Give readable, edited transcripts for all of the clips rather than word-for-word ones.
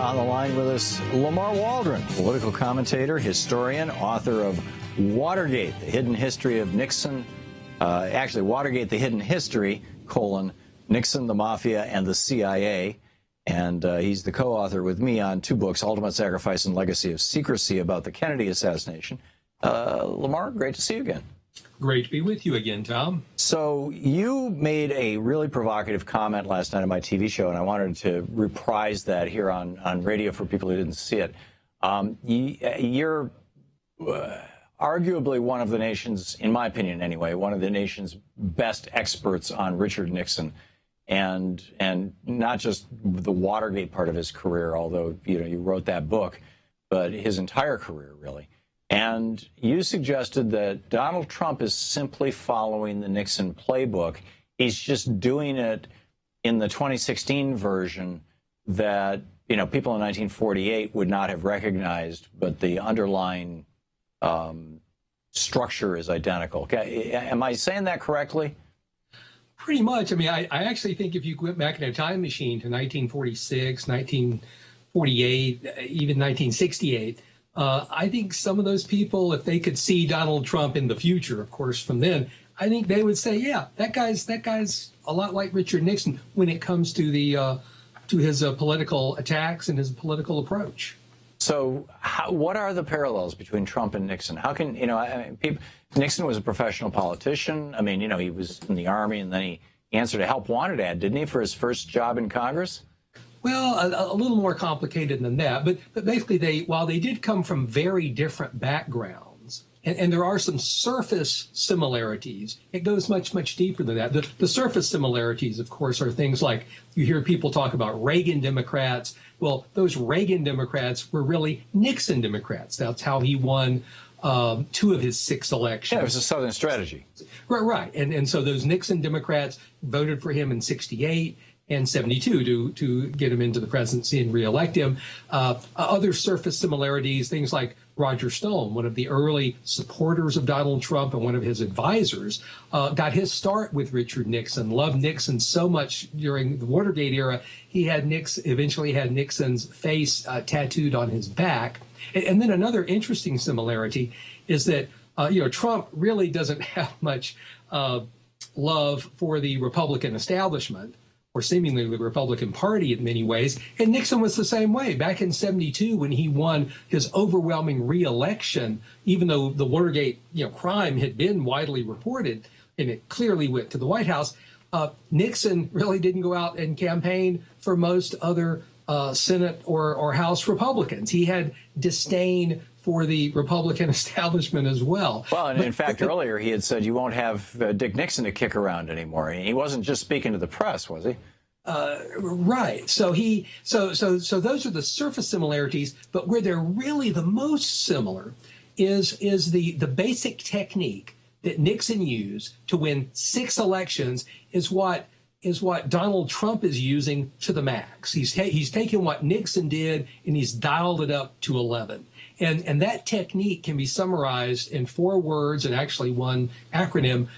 on the line with us, Lamar Waldren, political commentator, historian, author of Watergate, The Hidden History of Nixon. Actually, Watergate, The Hidden History, Nixon, the Mafia, and the CIA. And he's the co-author with me on two books, Ultimate Sacrifice and Legacy of Secrecy, about the Kennedy assassination. Lamar, great to see you again. Great to be with you again, Tom. So you made a really provocative comment last night on my TV show, and I wanted to reprise that here on radio for people who didn't see it. You're arguably one of the nation's, in my opinion anyway, one of the nation's best experts on Richard Nixon, and not just the Watergate part of his career, although you wrote that book, but his entire career, really. And you suggested that Donald Trump is simply following the Nixon playbook. He's just doing it in the 2016 version that, people in 1948 would not have recognized, but the underlying structure is identical. Okay. Am I saying that correctly? Pretty much. I mean, I actually think if you went back in a time machine to 1946, 1948, even 1968, I think some of those people, if they could see Donald Trump in the future, of course, from then, I think they would say, yeah, that guy's a lot like Richard Nixon when it comes to the to his political attacks and his political approach. So what are the parallels between Trump and Nixon? How can, Nixon was a professional politician. I mean, he was in the Army, and then he answered a help wanted ad, didn't he, for his first job in Congress? Well, a little more complicated than that. But basically, while they did come from very different backgrounds, and there are some surface similarities, it goes much, much deeper than that. The surface similarities, of course, are things like you hear people talk about Reagan Democrats. Well, those Reagan Democrats were really Nixon Democrats. That's how he won 2 of his 6 elections. Yeah, it was a Southern strategy. Right. And so those Nixon Democrats voted for him in 68 and 72 to get him into the presidency and reelect him. Other surface similarities, things like Roger Stone, one of the early supporters of Donald Trump and one of his advisors, got his start with Richard Nixon, loved Nixon so much during the Watergate era, he eventually had Nixon's face tattooed on his back. And then another interesting similarity is that, Trump really doesn't have much love for the Republican establishment, or seemingly the Republican Party in many ways. And Nixon was the same way. Back in 72, when he won his overwhelming re-election, even though the Watergate crime had been widely reported, and it clearly went to the White House, Nixon really didn't go out and campaign for most other Senate or House Republicans. He had disdain for the Republican establishment as well. Well, and in fact, earlier he had said you won't have Dick Nixon to kick around anymore. He wasn't just speaking to the press, was he? Right. So those are the surface similarities, but where they're really the most similar is the basic technique that Nixon used to win 6 elections is what Donald Trump is using to the max. He's taken what Nixon did and he's dialed it up to 11. And that technique can be summarized in 4 words and actually one acronym: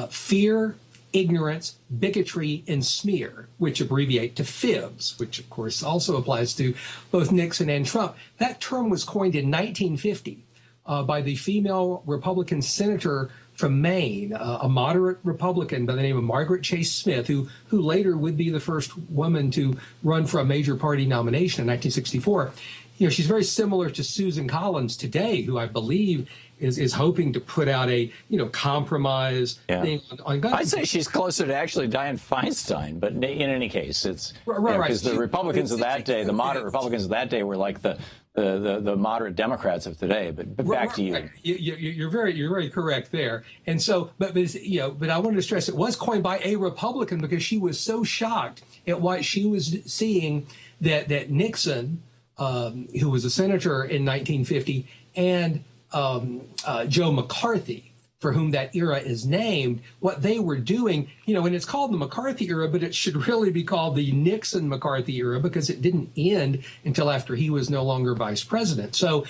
fear, ignorance, bigotry, and smear, which abbreviate to FIBS, which of course also applies to both Nixon and Trump. That term was coined in 1950 by the female Republican senator from Maine, a moderate Republican by the name of Margaret Chase Smith, who later would be the first woman to run for a major party nomination in 1964. She's very similar to Susan Collins today, who I believe is hoping to put out a compromise thing on guns. I'd say she's closer to actually Dianne Feinstein, but in any case, it's right. Because the Republicans of that day, the moderate Republicans of that day, were like the moderate Democrats of today. But back to you. Right. You're very correct there. And so, but I wanted to stress it was coined by a Republican because she was so shocked at what she was seeing that Nixon, who was a senator in 1950, and Joe McCarthy, for whom that era is named, what they were doing, and it's called the McCarthy era, but it should really be called the Nixon-McCarthy era because it didn't end until after he was no longer vice president. So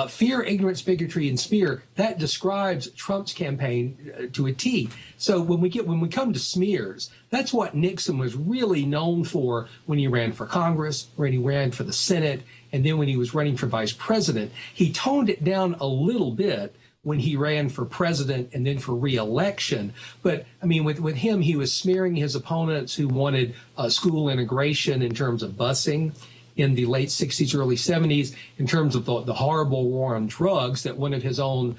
fear, ignorance, bigotry, and smear, that describes Trump's campaign to a T. So when we come to smears, that's what Nixon was really known for when he ran for Congress, when he ran for the Senate, and then when he was running for vice president. He toned it down a little bit when he ran for president and then for re-election. But I mean, with him, he was smearing his opponents who wanted school integration in terms of busing in the late 60s, early 70s, in terms of the horrible war on drugs that one of his own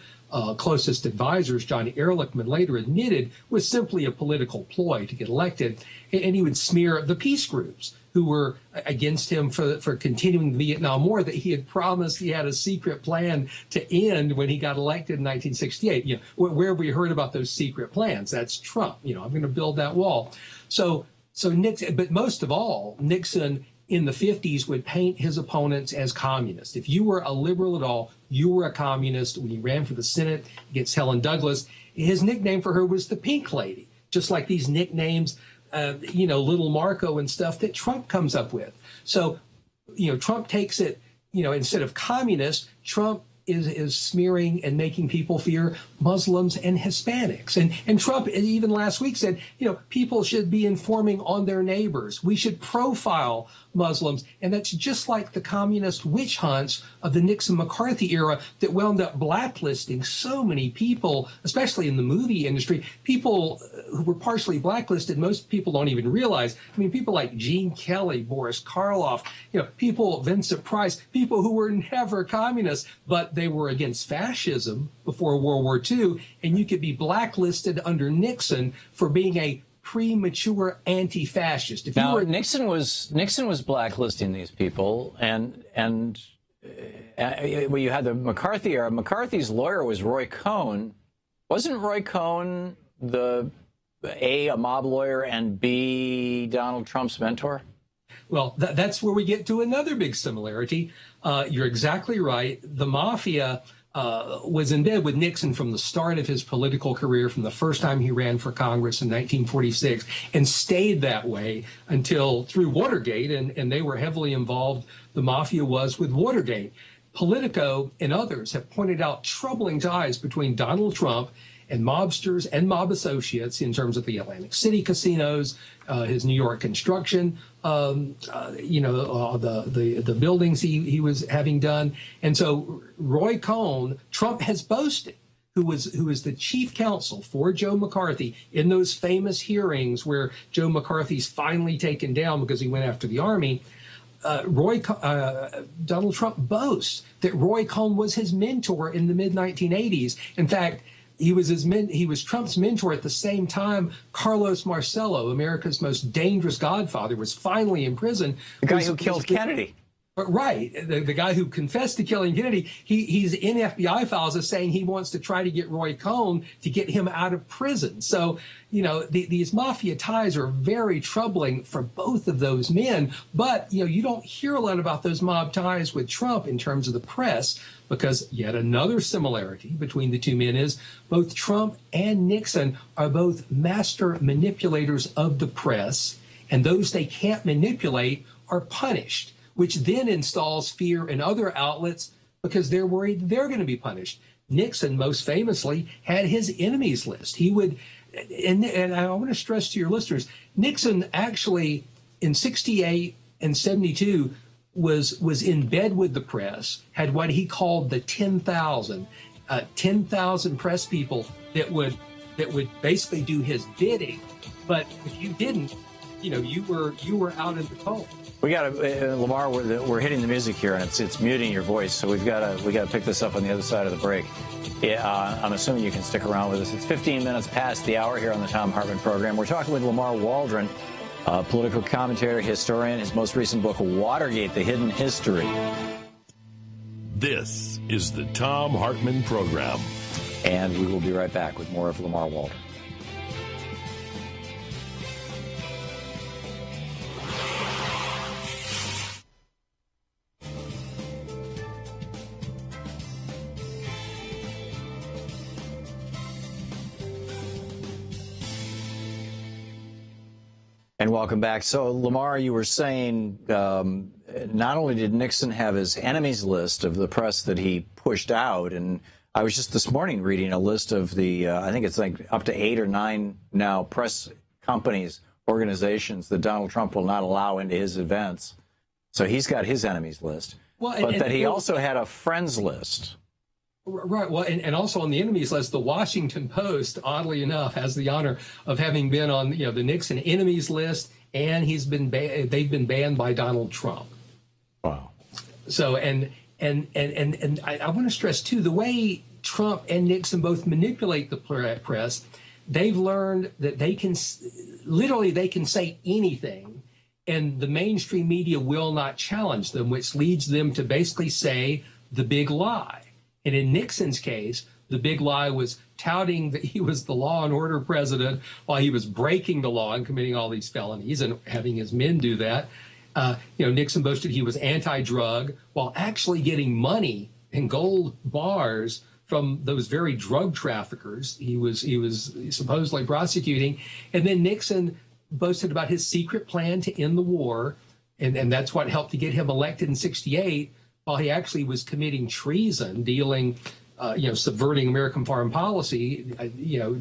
closest advisors, John Ehrlichman, later admitted was simply a political ploy to get elected. And he would smear the peace groups who were against him for continuing the Vietnam War that he had promised he had a secret plan to end when he got elected in 1968. You know, where have we heard about those secret plans? That's Trump. You know, I'm going to build that wall. So Nixon, but most of all, Nixon in the 50s would paint his opponents as communists. If you were a liberal at all, you were a communist. When he ran for the Senate against Helen Douglas, his nickname for her was the Pink Lady, just like these nicknames, you know, Little Marco and stuff that Trump comes up with. So, you know, Trump takes it, you know, instead of communist, Trump is smearing and making people fear Muslims and Hispanics. And Trump, even last week, said, you know, people should be informing on their neighbors. We should profile Muslims. And that's just like the communist witch hunts of the Nixon-McCarthy era that wound up blacklisting so many people, especially in the movie industry, people who were partially blacklisted. Most people don't even realize. I mean, people like Gene Kelly, Boris Karloff, you know, people, Vincent Price, people who were never communists, but they were against fascism before World War II, and you could be blacklisted under Nixon for being a premature anti-fascist. If now, you were Nixon was blacklisting these people, and well, you had the McCarthy era. McCarthy's lawyer was Roy Cohn. Wasn't Roy Cohn a mob lawyer, and B, Donald Trump's mentor? Well, that's where we get to another big similarity. You're exactly right. The Mafia was in bed with Nixon from the start of his political career, from the first time he ran for Congress in 1946, and stayed that way until through Watergate, and they were heavily involved, the Mafia was, with Watergate. Politico and others have pointed out troubling ties between Donald Trump and mobsters and mob associates in terms of the Atlantic City casinos, his New York construction, you know, the buildings he was having done. And so Roy Cohn, Trump has boasted, who was the chief counsel for Joe McCarthy in those famous hearings where Joe McCarthy's finally taken down because he went after the army. Donald Trump boasts that Roy Cohn was his mentor in the mid-1980s. In fact, he was Trump's mentor at the same time Carlos Marcello, America's most dangerous godfather, was finally in prison. The guy who killed Kennedy. Right. The guy who confessed to killing Kennedy, he's in FBI files as saying he wants to try to get Roy Cohn to get him out of prison. So, you know, these Mafia ties are very troubling for both of those men. But, you know, you don't hear a lot about those mob ties with Trump in terms of the press, because yet another similarity between the two men is both Trump and Nixon are both master manipulators of the press, and those they can't manipulate are punished, which then installs fear in other outlets because they're worried they're going to be punished. Nixon, most famously, had his enemies list. He would, and I want to stress to your listeners, Nixon actually in 68 and 72 was in bed with the press, had what he called the 10,000 press people that would basically do his bidding. But if you didn't, you know, you were out in the cold. We got to, Lamar. We're hitting the music here, and it's muting your voice. So we got to pick this up on the other side of the break. I'm assuming you can stick around with us. It's 15 minutes past the hour here on the Thom Hartmann Program. We're talking with Lamar Waldren, political commentator, historian. His most recent book, Watergate: The Hidden History. This is the Thom Hartmann Program, and we will be right back with more of Lamar Waldren. And welcome back. So, Lamar, you were saying not only did Nixon have his enemies list of the press that he pushed out, and I was just this morning reading a list of the, I think it's like up to 8 or 9 now press companies, organizations that Donald Trump will not allow into his events. So he's got his enemies list. Well, but that he also had a friends list. Right. Well, and also on the enemies list, the Washington Post, oddly enough, has the honor of having been on the Nixon enemies list, and they've been banned by Donald Trump. Wow. So and I want to stress too, the way Trump and Nixon both manipulate the press, they've learned that they can say anything, and the mainstream media will not challenge them, which leads them to basically say the big lie. And in Nixon's case, the big lie was touting that he was the law and order president while he was breaking the law and committing all these felonies and having his men do that. Nixon boasted he was anti-drug while actually getting money and gold bars from those very drug traffickers he was supposedly prosecuting. And then Nixon boasted about his secret plan to end the war, and that's what helped to get him elected in '68, while he actually was committing treason, dealing, subverting American foreign policy,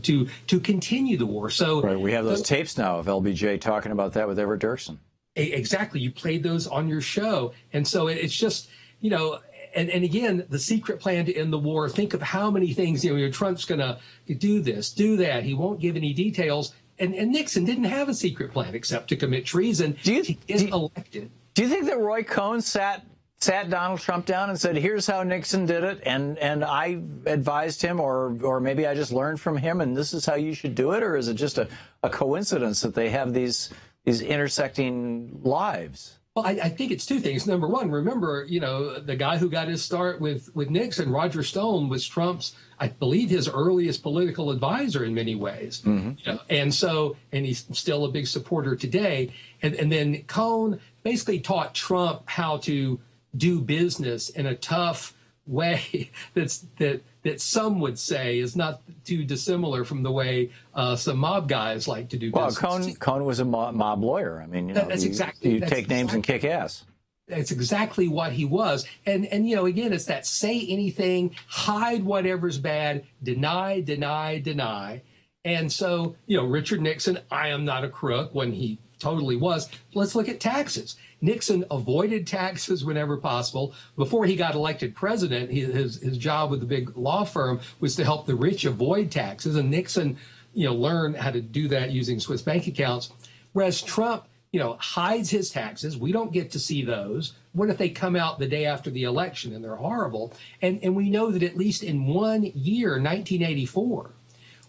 to continue the war. So right, we have those tapes now of LBJ talking about that with Everett Dirksen. Exactly, you played those on your show, and so it's just, and again, the secret plan to end the war. Think of how many things, Trump's going to do this, do that. He won't give any details. And Nixon didn't have a secret plan except to commit treason. Elected. Do you think that Roy Cohn sat Donald Trump down and said, here's how Nixon did it, and I advised him, or maybe I just learned from him, and this is how you should do it? Or is it just a coincidence that they have these intersecting lives? Well, I think it's two things. Number one, remember, the guy who got his start with Nixon, Roger Stone, was Trump's, I believe, his earliest political advisor in many ways. Mm-hmm. And he's still a big supporter today. And then Cohn basically taught Trump how to do business in a tough way that some would say is not too dissimilar from the way some mob guys like to do business. Well, Cohn was a mob lawyer. I mean, you take names and kick ass. That's exactly what he was. And again, it's that say anything, hide whatever's bad, deny, deny, deny. And so, Richard Nixon, I am not a crook, when he totally was. Let's look at taxes. Nixon avoided taxes whenever possible. Before he got elected president, his job with the big law firm was to help the rich avoid taxes. And Nixon, learned how to do that using Swiss bank accounts. Whereas Trump, hides his taxes. We don't get to see those. What if they come out the day after the election and they're horrible? And we know that at least in one year, 1984,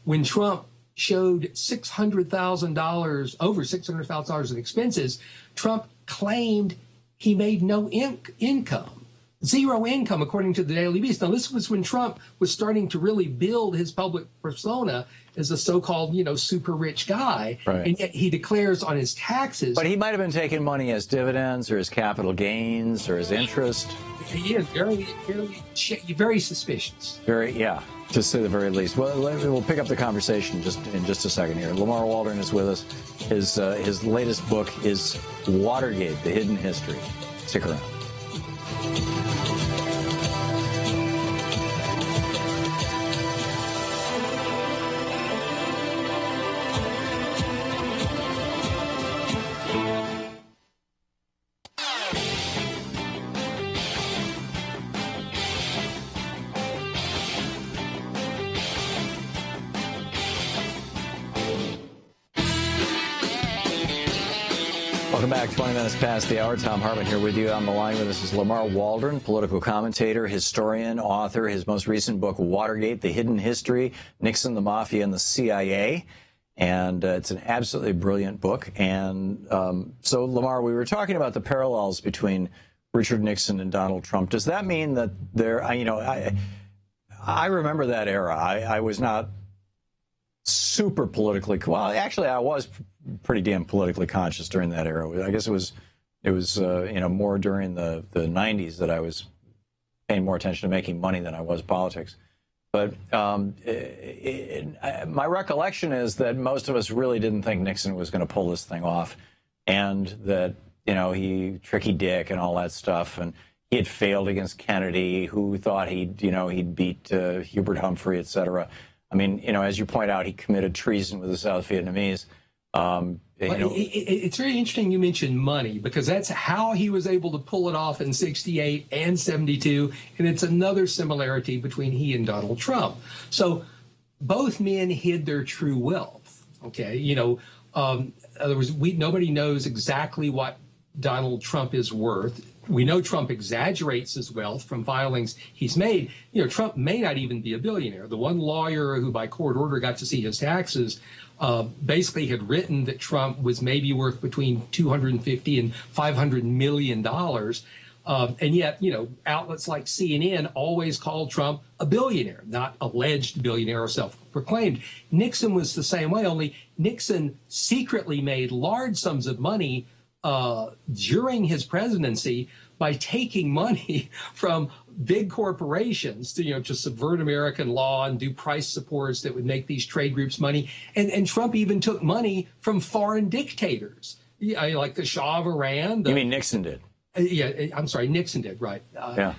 when Trump showed $600,000, over $600,000 in expenses, Trump claimed he made no income, zero income, according to the Daily Beast. Now, this was when Trump was starting to really build his public persona as a so-called, super rich guy. Right. And yet he declares on his taxes. But he might have been taking money as dividends or as capital gains or as interest. He is very suspicious. Yeah, to say the very least. Well, we'll pick up the conversation in just a second here. Lamar Waldren is with us. His latest book is Watergate: The Hidden History. Stick around. Welcome back. 20 minutes past the hour. Thom Hartmann here with you. On the line with us is Lamar Waldren, political commentator, historian, author. His most recent book, Watergate: The Hidden History, Nixon, the Mafia, and the CIA. And it's an absolutely brilliant book. And so, Lamar, we were talking about the parallels between Richard Nixon and Donald Trump. Does that mean that I remember that era. I was not super politically, well, actually, I was pretty damn politically conscious during that era. I guess it was more during the 90s that I was paying more attention to making money than I was politics. But my recollection is that most of us really didn't think Nixon was going to pull this thing off, and that he Tricky Dick and all that stuff, and he had failed against Kennedy, who thought he'd beat Hubert Humphrey, et cetera. I mean, as you point out, he committed treason with the South Vietnamese. It's very interesting you mentioned money, because that's how he was able to pull it off in 68 and 72. And it's another similarity between he and Donald Trump. So both men hid their true wealth. Okay. In other words, nobody knows exactly what Donald Trump is worth. We know Trump exaggerates his wealth from filings he's made. Trump may not even be a billionaire. The one lawyer who by court order got to see his taxes basically had written that Trump was maybe worth between $250 and $500 million. And yet, outlets like CNN always called Trump a billionaire, not alleged billionaire or self-proclaimed. Nixon was the same way, only Nixon secretly made large sums of money during his presidency by taking money from big corporations to subvert American law and do price supports that would make these trade groups money. And Trump even took money from foreign dictators, like the Shah of Iran. You mean Nixon did? I'm sorry, Nixon did, right. Yeah.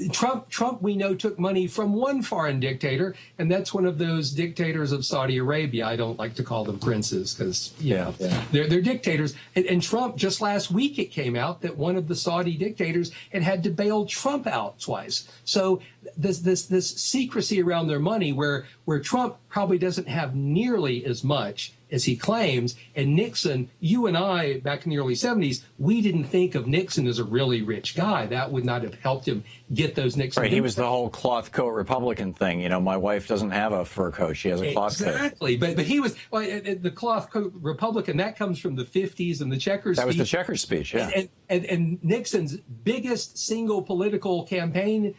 Trump, we know, took money from one foreign dictator, and that's one of those dictators of Saudi Arabia. I don't like to call them princes because, they're dictators. And Trump, just last week it came out that one of the Saudi dictators had to bail Trump out twice. So this secrecy around their money where Trump probably doesn't have nearly as much as he claims. And Nixon, you and I, back in the early 70s, we didn't think of Nixon as a really rich guy. That would not have helped him get those Nixon. Right, he was the whole cloth coat Republican thing. My wife doesn't have a fur coat. She has a cloth coat. Exactly. But he was, the cloth coat Republican, that comes from the 50s and the Checkers speech. That was the Checkers speech, yeah. And Nixon's biggest single political campaign,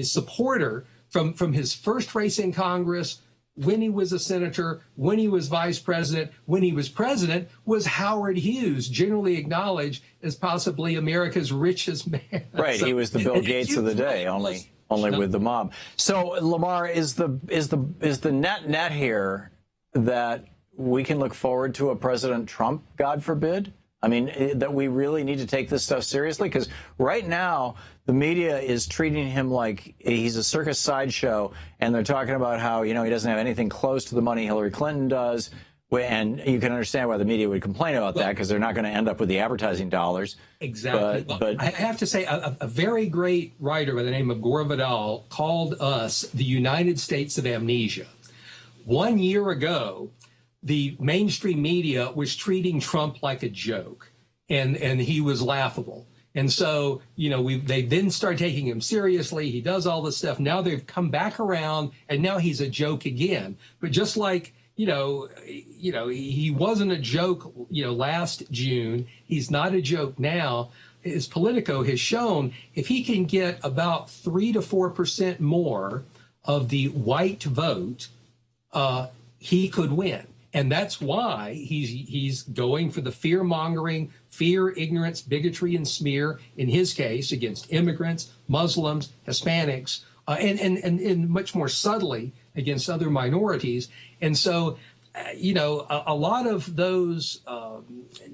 supporter from his first race in Congress, when he was a senator, when he was vice president, when he was president, was Howard Hughes, generally acknowledged as possibly America's richest man. Right, so, he was the Bill Gates of the day, only with the mob. So, Lamar, is the net here that we can look forward to a President Trump, God forbid? I mean, that we really need to take this stuff seriously? Because right now, the media is treating him like he's a circus sideshow, and they're talking about how, he doesn't have anything close to the money Hillary Clinton does. And you can understand why the media would complain about that, because they're not going to end up with the advertising dollars. Exactly. But I have to say, a very great writer by the name of Gore Vidal called us the United States of Amnesia. 1 year ago, the mainstream media was treating Trump like a joke, and he was laughable. And so, they then start taking him seriously. He does all this stuff. Now they've come back around, and now he's a joke again. But just like, he wasn't a joke, last June. He's not a joke now. As Politico has shown, if he can get about 3 to 4% more of the white vote, he could win. And that's why he's going for the fear-mongering, fear, ignorance, bigotry, and smear, in his case, against immigrants, Muslims, Hispanics, and much more subtly against other minorities. And so, a lot of those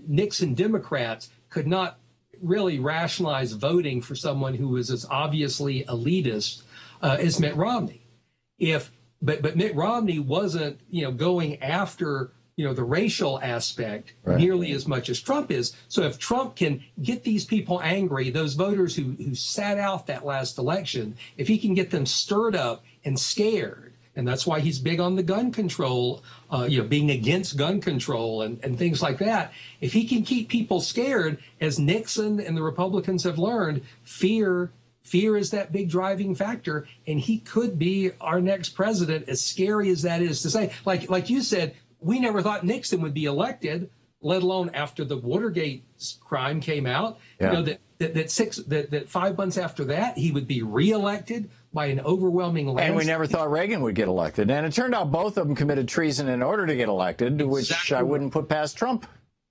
Nixon Democrats could not really rationalize voting for someone who was as obviously elitist as Mitt Romney. But Mitt Romney wasn't, going after, the racial aspect nearly as much as Trump is. So if Trump can get these people angry, those voters who sat out that last election, if he can get them stirred up and scared, and that's why he's big on the gun control, being against gun control and things like that. If he can keep people scared, as Nixon and the Republicans have learned, fear is that big driving factor, and he could be our next president, as scary as that is to say. Like you said, we never thought Nixon would be elected, let alone after the Watergate crime came out. Yeah. That 5 months after that, he would be reelected by an overwhelming landslide. And we never thought Reagan would get elected. And it turned out both of them committed treason in order to get elected, which I wouldn't put past Trump,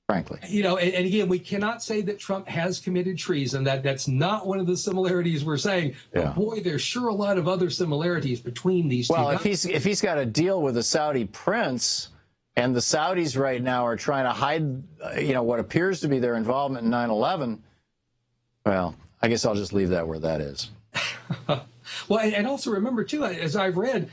frankly. And again, we cannot say that Trump has committed treason. That's not one of the similarities we're saying. But boy, there's sure a lot of other similarities between these two guys. Well, if he's got a deal with a Saudi prince, And the Saudis right now are trying to hide, what appears to be their involvement in 9/11. Well, I guess I'll just leave that where that is. Well, and also remember, too, as I've read,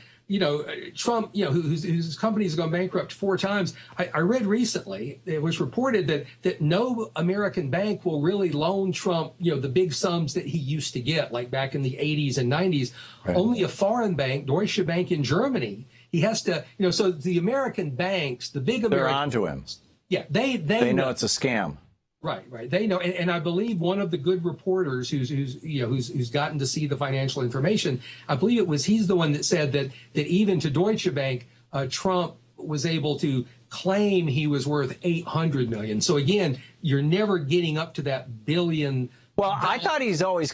Trump, whose company's gone bankrupt 4 times. I read recently, it was reported that no American bank will really loan Trump, the big sums that he used to get, like back in the 80s and 90s. Right. Only a foreign bank, Deutsche Bank in Germany, he has to, so the American banks, the big American... They're onto him. Yeah, they know it's a scam. Right. They know, and I believe one of the good reporters who's gotten to see the financial information, I believe he's the one that said that even to Deutsche Bank, Trump was able to claim he was worth $800 million. So again, you're never getting up to that billion. Well, I thought he's always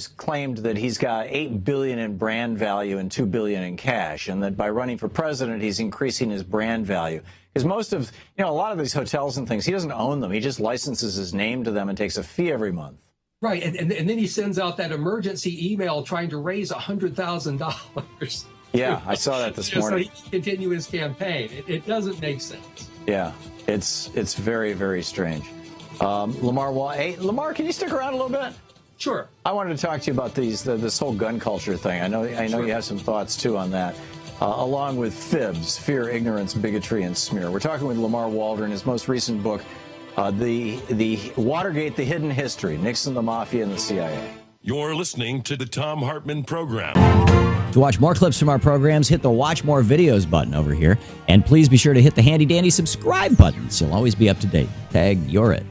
claimed that he's got $8 billion in brand value and $2 billion in cash, and that by running for president, he's increasing his brand value. Because most of, a lot of these hotels and things, he doesn't own them. He just licenses his name to them and takes a fee every month. Right, and then he sends out that emergency email trying to raise $100,000. Yeah, I saw that this morning. So he can continue his campaign. It doesn't make sense. Yeah, it's very, very strange. Lamar, can you stick around a little bit? Sure. I wanted to talk to you about this whole gun culture thing. I know Sure. You have some thoughts too on that. Along with FIBS, Fear, Ignorance, Bigotry, and Smear. We're talking with Lamar Waldren, his most recent book, the Watergate, The Hidden History, Nixon, the Mafia, and the CIA. You're listening to the Thom Hartmann Program. To watch more clips from our programs, hit the Watch More Videos button over here. And please be sure to hit the handy-dandy subscribe button so you'll always be up to date. Tag, you're it.